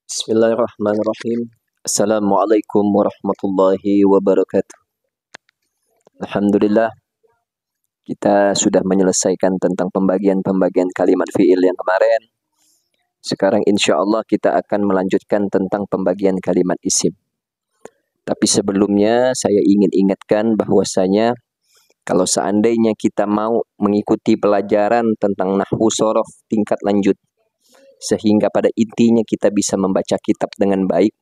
Bismillahirrahmanirrahim. Assalamualaikum warahmatullahi wabarakatuh. Alhamdulillah, kita sudah menyelesaikan tentang pembagian kalimat fi'il yang kemarin. Sekarang insya Allah kita akan melanjutkan tentang pembagian kalimat isim. Tapi sebelumnya saya ingin ingatkan bahwasanya kalau seandainya kita mau mengikuti pelajaran tentang nahwu shorof tingkat lanjut, sehingga pada intinya kita bisa membaca kitab dengan baik,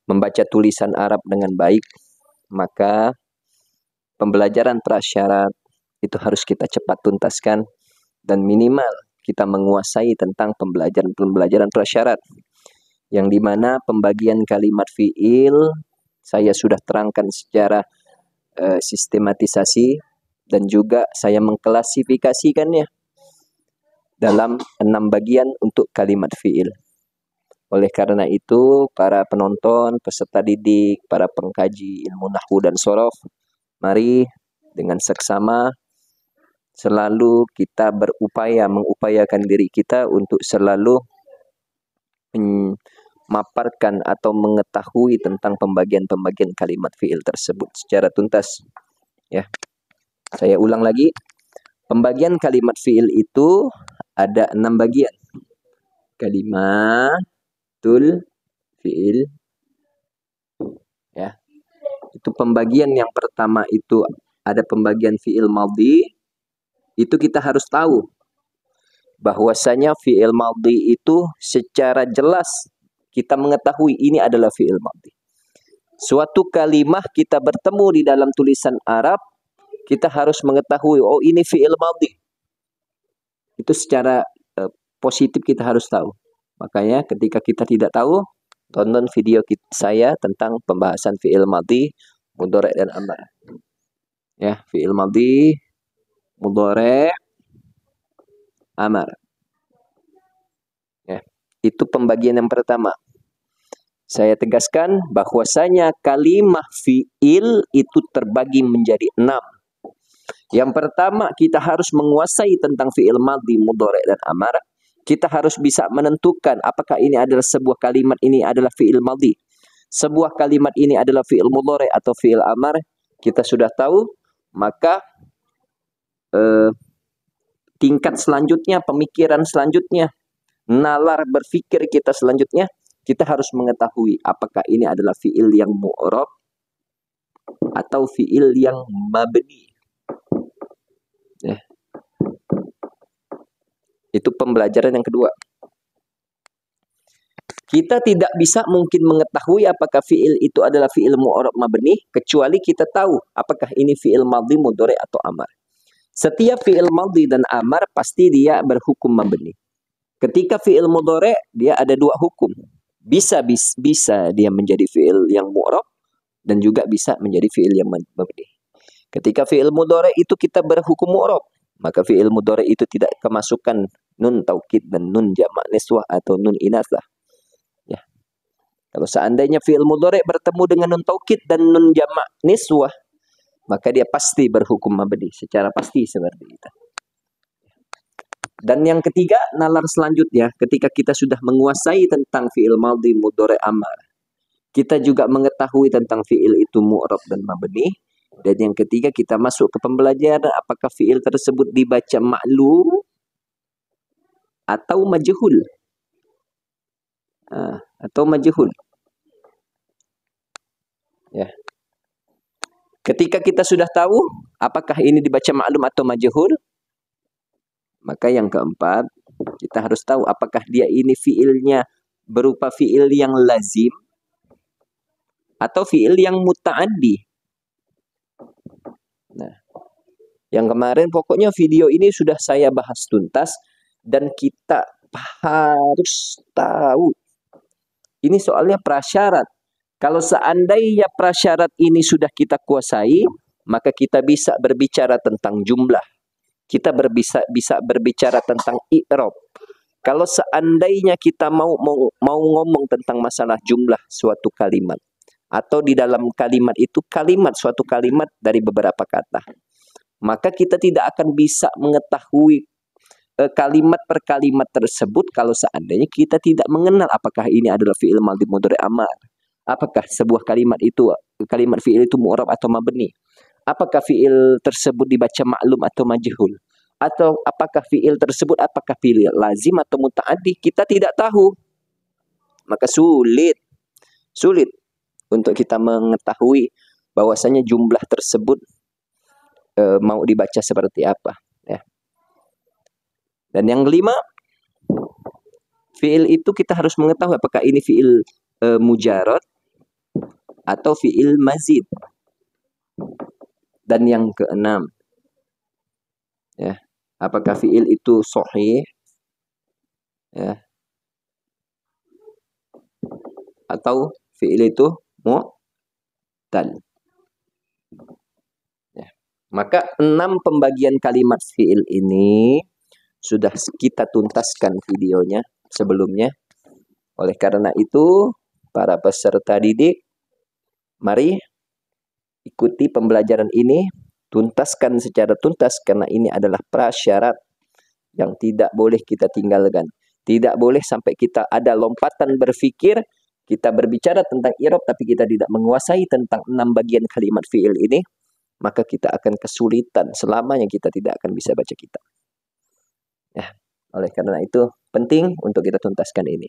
membaca tulisan Arab dengan baik, maka pembelajaran prasyarat itu harus kita cepat tuntaskan dan minimal kita menguasai tentang pembelajaran prasyarat, yang dimana pembagian kalimat fi'il saya sudah terangkan secara sistematisasi dan juga saya mengklasifikasikannya dalam 6 bagian untuk kalimat fi'il. Oleh karena itu, para penonton, peserta didik, para pengkaji ilmu nahwu dan shorof, mari dengan seksama selalu kita mengupayakan diri kita untuk selalu memaparkan atau mengetahui tentang pembagian kalimat fi'il tersebut secara tuntas. Ya, saya ulang lagi, pembagian kalimat fi'il itu ada 6 bagian. Kalimatul fi'il, ya, itu pembagian yang pertama itu ada pembagian fi'il madhi. Itu kita harus tahu bahwasanya fi'il madhi itu secara jelas kita mengetahui ini adalah fi'il madhi. Suatu kalimah kita bertemu di dalam tulisan Arab, kita harus mengetahui, oh ini fi'il madhi. Itu secara positif kita harus tahu. Makanya ketika kita tidak tahu, tonton video saya tentang pembahasan fi'il madhi, mudhari' dan amar. Ya, fi'il madhi, mudhari', amar. Ya, itu pembagian yang pertama. Saya tegaskan bahwasanya kalimah fi'il itu terbagi menjadi 6. Yang pertama, kita harus menguasai tentang fi'il madhi, mudhari' dan amar. Kita harus bisa menentukan apakah ini adalah sebuah kalimat ini adalah fi'il madhi, sebuah kalimat ini adalah fi'il mudhari' atau fi'il amar. Kita sudah tahu, maka tingkat selanjutnya, pemikiran selanjutnya, nalar berpikir kita selanjutnya, kita harus mengetahui apakah ini adalah fi'il yang mu'rab atau fi'il yang mabni. Ya. Itu pembelajaran yang kedua. Kita tidak bisa mungkin mengetahui apakah fi'il itu adalah fi'il mu'rab mabni kecuali kita tahu apakah ini fi'il madhi, mudhari' atau amar. Setiap fi'il madhi dan amar pasti dia berhukum mabni. Ketika fi'il mudhari' dia ada 2 hukum. Bisa dia menjadi fi'il yang mu'rab dan juga bisa menjadi fi'il yang mabni. Ketika fi'il mudhari' itu kita berhukum mu'rab, maka fi'il mudhari' itu tidak kemasukan nun taukid dan nun jamak niswah atau nun inatsah. Ya. Kalau seandainya fi'il mudhari' bertemu dengan nun taukid dan nun jamak niswah, maka dia pasti berhukum mabni secara pasti seperti itu. Dan yang ketiga, nalar selanjutnya, ketika kita sudah menguasai tentang fi'il madhi, mudhari', amar, kita juga mengetahui tentang fi'il itu mu'rab dan mabni. Dan yang ketiga, kita masuk ke pembelajaran apakah fi'il tersebut dibaca ma'lum atau majhul. Atau majhul. Ya. Ketika kita sudah tahu apakah ini dibaca ma'lum atau majhul, maka yang keempat, kita harus tahu apakah dia ini fi'ilnya berupa fi'il yang lazim atau fi'il yang muta'addi. Nah, yang kemarin pokoknya video ini sudah saya bahas tuntas dan kita harus tahu. Ini soalnya prasyarat. Kalau seandainya prasyarat ini sudah kita kuasai, maka kita bisa berbicara tentang jumlah. Kita bisa berbicara tentang i'rab. Kalau seandainya kita mau ngomong tentang masalah jumlah suatu kalimat, atau di dalam kalimat itu suatu kalimat dari beberapa kata, maka kita tidak akan bisa mengetahui kalimat per kalimat tersebut kalau seandainya kita tidak mengenal apakah ini adalah fi'il madhi mudhari amar. Apakah sebuah kalimat fi'il itu mu'rab atau mabni? Apakah fi'il tersebut dibaca maklum atau majhul? Atau apakah fi'il tersebut apakah fi'il lazim atau muta'addi? Kita tidak tahu. Maka sulit untuk kita mengetahui bahwasanya jumlah tersebut mau dibaca seperti apa, ya. Dan yang kelima, fi'il itu kita harus mengetahui apakah ini fi'il mujarad atau fi'il mazid. Dan yang keenam, ya, apakah fi'il itu sahih, ya, atau fi'il itu mu'tal. Ya. Maka 6 pembagian kalimat fi'il ini sudah kita tuntaskan videonya sebelumnya. Oleh karena itu, para peserta didik, mari ikuti pembelajaran ini, tuntaskan secara tuntas, karena ini adalah prasyarat yang tidak boleh kita tinggalkan. Tidak boleh sampai kita ada lompatan berpikir, kita berbicara tentang i'rab tapi kita tidak menguasai tentang 6 bagian kalimat fi'il ini, maka kita akan kesulitan selamanya, kita tidak akan bisa baca kitab. Ya, oleh karena itu penting untuk kita tuntaskan ini.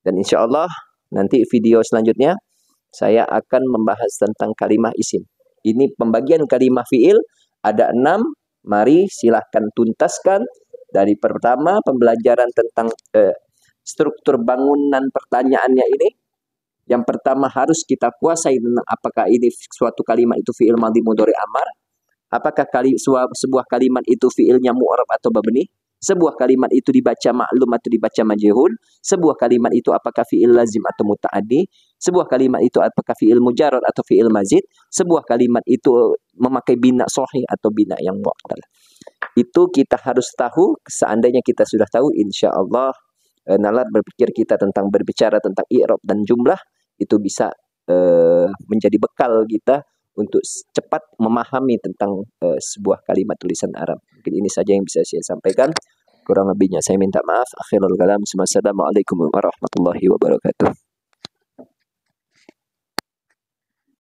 Dan insya Allah nanti video selanjutnya saya akan membahas tentang kalimah isim. Ini pembagian kalimah fi'il ada 6. Mari silahkan tuntaskan. Dari pertama pembelajaran tentang struktur bangunan pertanyaannya ini. Yang pertama harus kita kuasai tentang apakah ini suatu kalimat itu fi'il madhi mudhari amar. Apakah sebuah kalimat itu fi'ilnya mu'rab atau mabni? Sebuah kalimat itu dibaca maklum atau dibaca majhul. Sebuah kalimat itu apakah fi'il lazim atau muta'addi. Sebuah kalimat itu apakah fi'il mujarrad atau fi'il mazid. Sebuah kalimat itu memakai bina sahih atau bina yang mu'tal. Itu kita harus tahu. Seandainya kita sudah tahu, insya Allah nalar berpikir kita tentang berbicara tentang i'rab dan jumlah itu bisa menjadi bekal kita untuk cepat memahami tentang sebuah kalimat tulisan Arab. Mungkin ini saja yang bisa saya sampaikan. Kurang lebihnya saya minta maaf. Akhirul kalam. Assalamualaikum warahmatullahi wabarakatuh.